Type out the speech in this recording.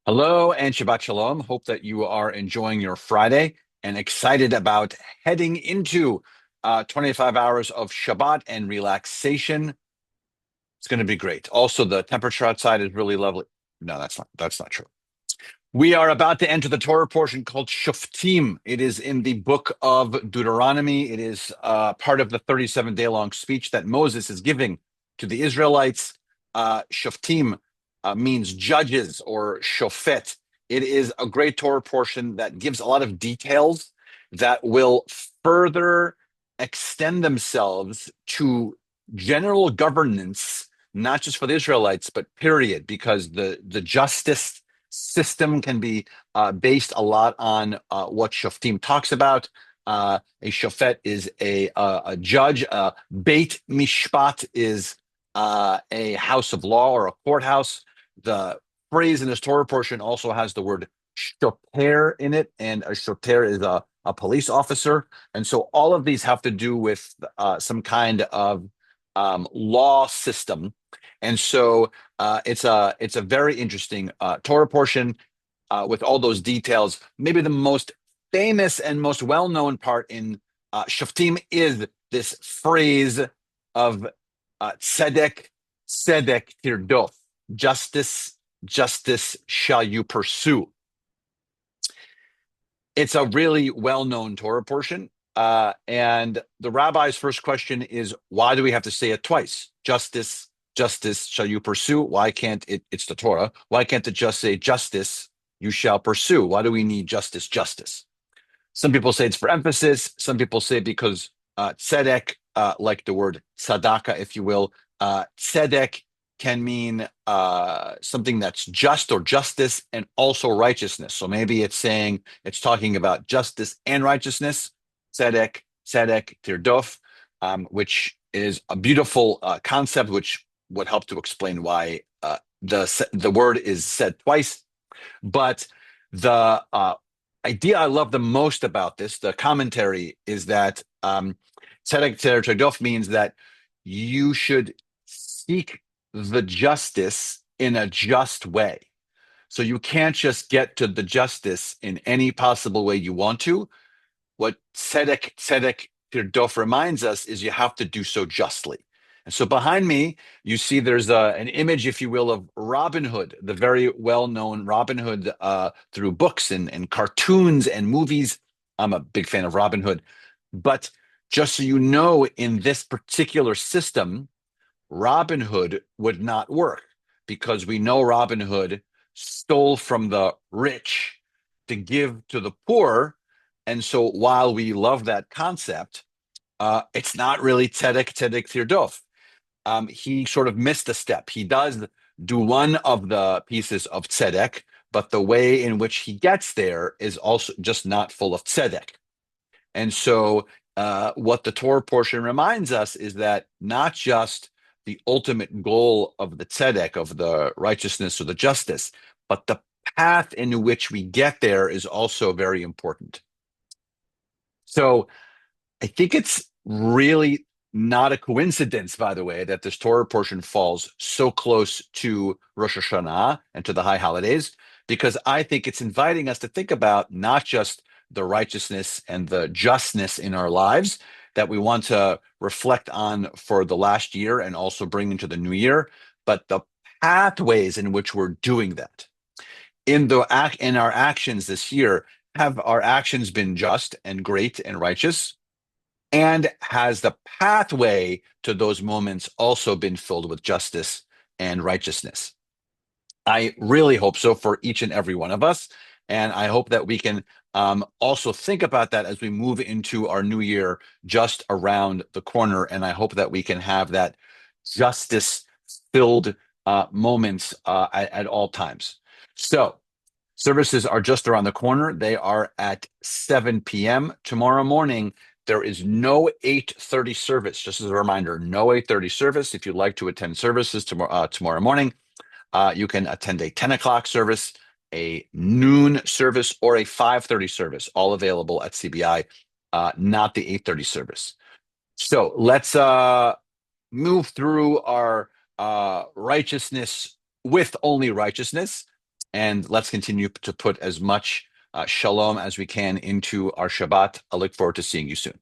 Hello and Shabbat Shalom. Hope that you are enjoying your Friday and excited about heading into 25 hours of Shabbat and relaxation. It's going to be great. Also, the temperature outside is really lovely. No, that's not true. We are about to enter the Torah portion called Shoftim. It is in the book of Deuteronomy. It is part of the 37-day long speech that Moses is giving to the Israelites. Shoftim means judges or shofet. It is a great Torah portion that gives a lot of details that will further extend themselves to general governance, not just for the Israelites, but period, because the justice system can be based a lot on what Shoftim talks about. A shofet is a judge. Beit mishpat is a house of law or a courthouse. The phrase in this Torah portion also has the word shoter in it, and a shoter is a police officer. And so all of these have to do with some kind of law system. And so it's a very interesting Torah portion with all those details. Maybe the most famous and most well-known part in Shoftim is this phrase of tzedek, tzedek tirdof, justice, justice shall you pursue. It's a really well-known Torah portion. And the rabbi's first question is, why do we have to say it twice? Justice, justice shall you pursue. Why can't it's the Torah. Why can't it just say justice you shall pursue? Why do we need justice, justice? Some people say it's for emphasis. Some people say because tzedek, like the word tzedakah, if you will, tzedek can mean something that's just or justice and also righteousness. So maybe it's talking about justice and righteousness, tzedek, tzedek, tirdof, which is a beautiful concept, which would help to explain why the word is said twice. But the idea I love the most about this, the commentary, is that tzedek tirdof means that you should seek the justice in a just way. So you can't just get to the justice in any possible way you want to. What tzedek tirdof reminds us is you have to do so justly. And so behind me, you see there's an image, if you will, of Robin Hood, the very well-known Robin Hood through books and cartoons and movies. I'm a big fan of Robin Hood. But just so you know, in this particular system, Robin Hood would not work because we know Robin Hood stole from the rich to give to the poor. And so while we love that concept, it's not really tzedek tirdof. He sort of missed a step. He does do one of the pieces of tzedek, but the way in which he gets there is also just not full of tzedek. And so what the Torah portion reminds us is that not just the ultimate goal of the tzedek, of the righteousness or the justice, but the path in which we get there is also very important. So I think it's really not a coincidence, by the way, that this Torah portion falls so close to Rosh Hashanah and to the high holidays, because I think it's inviting us to think about not just the righteousness and the justness in our lives that we want to reflect on for the last year and also bring into the new year, but the pathways in which we're doing that. In our actions this year, have our actions been just and great and righteous? And has the pathway to those moments also been filled with justice and righteousness? I really hope so for each and every one of us. And I hope that we can also think about that as we move into our new year just around the corner. And I hope that we can have that justice filled moments at all times. So, services are just around the corner. They are at 7 p.m. tomorrow morning. There is no 8:30 service. Just as a reminder, no 8:30 service. If you'd like to attend services tomorrow morning, you can attend a 10 o'clock service, a noon service, or a 5:30 service, all available at CBI, not the 8:30 service. So let's move through our righteousness with only righteousness. and let's continue to put as much shalom as we can into our Shabbat. I look forward to seeing you soon.